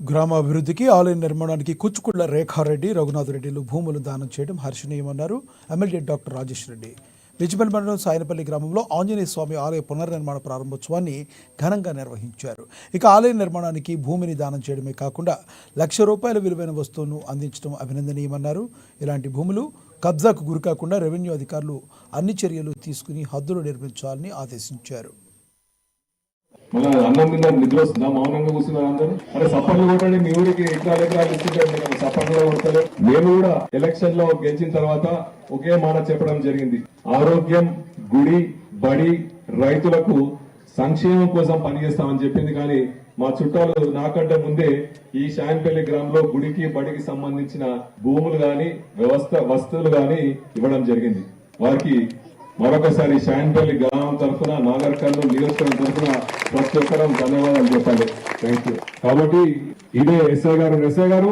గ్రామాభివృద్ధికి ఆలయ నిర్మాణానికి కుచ్చుకుళ్ల రేఖారెడ్డి రఘునాథరెడ్డిలు భూములు దానం చేయడం హర్షణీయమన్నారు ఎమ్మెల్యే డాక్టర్ రాజేష్ రెడ్డి. బిజిబల్ మండలం సాయనపల్లి గ్రామంలో ఆంజనేయ స్వామి ఆలయ పునర్నిర్మాణ ప్రారంభోత్సవాన్ని ఘనంగా నిర్వహించారు. ఇక ఆలయ నిర్మాణానికి భూమిని దానం చేయడమే కాకుండా ₹1,00,000 విలువైన వస్తువును అందించడం అభినందనీయమన్నారు. ఇలాంటి భూములు కబ్జాకు గురికాకుండా రెవెన్యూ అధికారులు అన్ని చర్యలు తీసుకుని హద్దులు నిర్మించాలని ఆదేశించారు. మన అన్నం తిన్న నిద్ర వస్తుందా? మౌనంగా కూర్చున్నారు అందరూ. అరే సప్పర్లు కొట్టండి, మీ ఊరికి ఎకరాలు ఇస్తుంటే సప్పర్లు కొడతారు. మేము కూడా ఎలక్షన్ లో గెలిచిన తర్వాత ఒకే మాట చెప్పడం జరిగింది, ఆరోగ్యం, గుడి, బడి, రైతులకు సంక్షేమం కోసం పనిచేస్తామని చెప్పింది. కానీ మా చుట్టాలు నాకంటే ముందే ఈ సాయనపల్లి గ్రామంలో గుడికి బడికి సంబంధించిన భూములు గాని వస్తువులు గాని ఇవ్వడం జరిగింది. వారికి మరొకసారి సాయనపల్లి గ్రామం తరఫున, నాగర్ కర్నూలు నియోజకవర్గం తరఫున ప్రతి ఒక్కరూ ధన్యవాదాలు చెప్పాలి. Thank you. కాబట్టి ఇదే ఎస్ఐ గారు